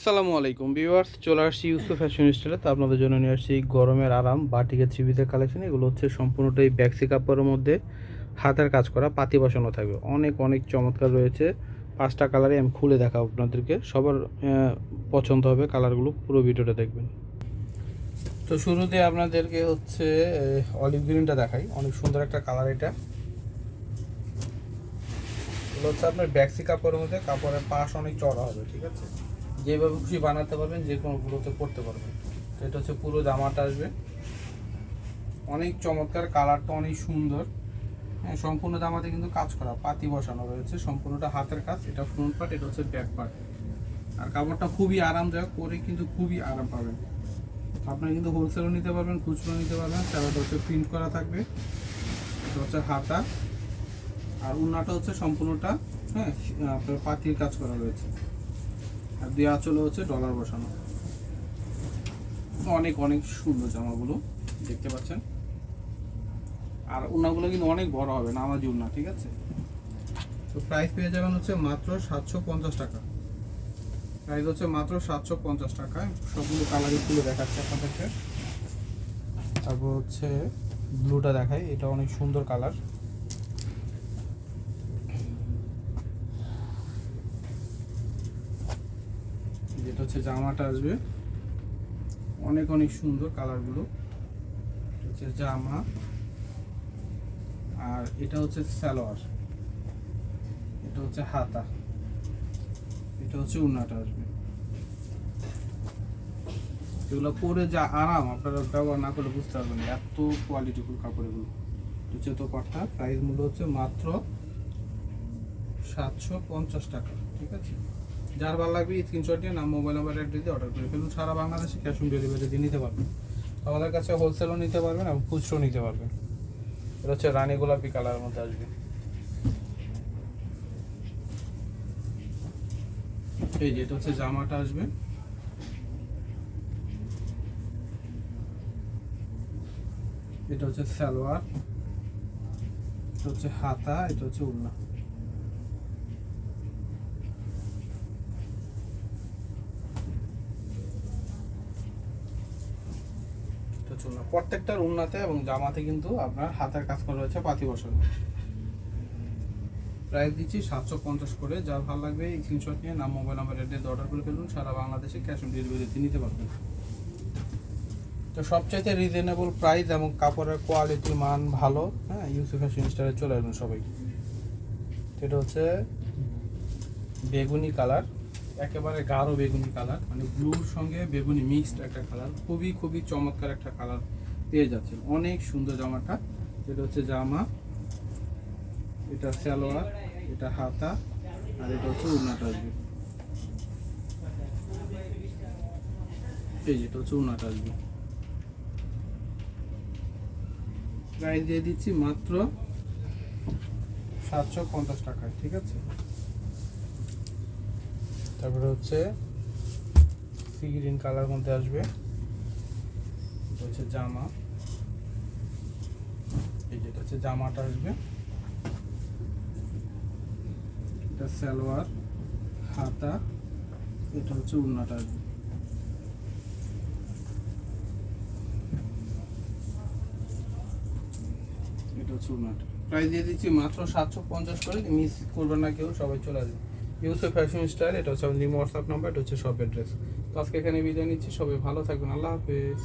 আসসালামু আলাইকুম ভিউয়ার্স, চলে আসছি ইউসুফ ফ্যাশন স্টাইলে। তো আপনাদের জন্য নিয়ে আসছি গরমের আরাম বাটিকের থ্রি-পিসের কালেকশন। এগুলো হচ্ছে সম্পূর্ণটাই ব্যাক্সি কাপড়ের মধ্যে হাতের কাজ করা, পাতি বসানো থাকবে। অনেক অনেক চমৎকার রয়েছে। 5টা কালারে আমি খুলে দেখাবো আপনাদেরকে, সবার পছন্দ হবে কালারগুলো। পুরো ভিডিওটা দেখবেন। তো শুরুতে আপনাদেরকে হচ্ছে অলিভ গ্রিনটা দেখাই, অনেক সুন্দর একটা কালার। এটা এগুলো হচ্ছে আপনার ব্যাক্সি কাপড়ের মধ্যে, কাপড়ের পাশ অনেক চড়া হবে, ঠিক আছে? যেভাবে খুশি বানাতে পারবেন, যে কোনোগুলোতে করতে পারবেন। তো এটা হচ্ছে পুরো জামাটা আসবে, অনেক চমৎকার, কালারটা অনেক সুন্দর। হ্যাঁ, সম্পূর্ণ জামাতে কিন্তু কাজ করা, পাতি বসানো রয়েছে, সম্পূর্ণটা হাতের কাজ। এটা ফ্রন্ট পার্ট, এটা হচ্ছে ব্যাক পার্ট। আর কাপড়টা খুবই আরামদায়ক, পরে কিন্তু খুবই আরাম পাবেন। আপনারা কিন্তু হোলসেলও নিতে পারবেন, খুচরো নিতে পারবেন। সারাটা হচ্ছে প্রিন্ট করা থাকবে। এটা হচ্ছে হাতা, আর উন্নাটা হচ্ছে সম্পূর্ণটা হ্যাঁ আপনার পাতির কাজ করা রয়েছে। আর দুই আঁচলে হচ্ছে ডলার বসানো। অনেক অনেক সুন্দর জামাগুলো দেখতে পাচ্ছেন। আর উন্নাগুলো কিন্তু অনেক বড় হবে, নামাজি উন্না, ঠিক আছে? তো প্রাইস পেয়ে যাবেন হচ্ছে মাত্র 750 টাকা। প্রাইস হচ্ছে মাত্র 750 টাকায়। সবগুলো কালারই তুলে দেখাচ্ছে আপনাদেরকে। তারপর হচ্ছে ব্লুটা দেখাই, এটা অনেক সুন্দর কালার। যেটা হচ্ছে জামাটা আসবে, অনেক অনেক সুন্দর কালারগুলো। হচ্ছে জামা, আর এটা হচ্ছে সালোয়ার, এটা হচ্ছে হাতা, এটা হচ্ছে উন্নাটা আসবে। এগুলো পরে যা আরাম, আপনারা ব্যবহার না করে বুঝতে পারবেন এত কোয়ালিটিফুল কাপড় এগুলো। হচ্ছে তো কথা, প্রাইস মূল্য হচ্ছে মাত্র 750 টাকা, ঠিক আছে? যার ভালো লাগবে স্ক্রিনশট নিয়ে নাম, মোবাইল নাম্বার, অ্যাড্রেস দিয়ে অর্ডার করে ফেলুন। সারা বাংলাদেশে ক্যাশ অন ডেলিভারি দিয়ে নিতে পারবেন। আমাদের কাছে হোলসেলও নিতে পারবেন এবং খুচরো নিতে পারবেন। এটা হচ্ছে রানী গোলাপি কালারের মধ্যে আসবে। এই যে এটা হচ্ছে জামাটা আসবে, এটা হচ্ছে সালোয়ার, এটা হচ্ছে হাতা, এটা হচ্ছে উন্না। প্রত্যেকটার উন্নাতে এবং জামাতে কিন্তু আপনার হাতের কাজ করা রয়েছে, পাতি বসানো। প্রাইস দিচ্ছি 750 করে। যার ভালো লাগবে স্ক্রিনশট নিয়ে নাম, মোবাইল নাম্বার, অ্যাড্রেস অর্ডার করে ফেলুন। সারা বাংলাদেশে ক্যাশ অন ডেলিভারিতে নিতে পারবেন। তো সবচাইতে রিজনেবল প্রাইস এবং কাপড়ের কোয়ালিটি মান ভালো, হ্যাঁ, ইউসুফ ফ্যাশন স্টাইলে চলে আসবেন সবাই। এটা হচ্ছে বেগুনি কালার, একেবারে গাঢ় বেগুনি কালার, মানে ব্লুর সঙ্গে বেগুনি মিক্সড একটা কালার। খুবই খুবই চমৎকার একটা কালার পেয়ে যাচ্ছেন। অনেক সুন্দর জামাটা। এটা হচ্ছে জামা, এটা সালোয়ার, এটা হাতা, আর এটা হচ্ছে উন্নাটা আসবে। এই যেটা হচ্ছে উন্নাটা আসবে। প্রাইস দিয়ে দিচ্ছি মাত্র 750 টাকায়, ঠিক আছে? তারপরে হচ্ছে সি গ্রিন কালার মধ্যে আসবে, এটা হচ্ছে জামা। এই যেটা হচ্ছে জামাটা আসবে, এটা সালোয়ার, হাতা, এটা হচ্ছে উন্নাটা আসবে। এটা হচ্ছে উন্নাটা। প্রাইস দিয়ে দিচ্ছি মাত্র 750 করে। মিস করবেন না কেউ, সবাই চলে আসবে ইউসুফ ফ্যাশন স্টাইল। এটা হচ্ছে আমার নিউ হোয়াটসঅ্যাপ নাম্বার, এটা হচ্ছে শপ অ্যাড্রেস। তো আজকে এখানে বিদায় নিচ্ছি, সবাই ভালো থাকবেন, আল্লাহ হাফেজ।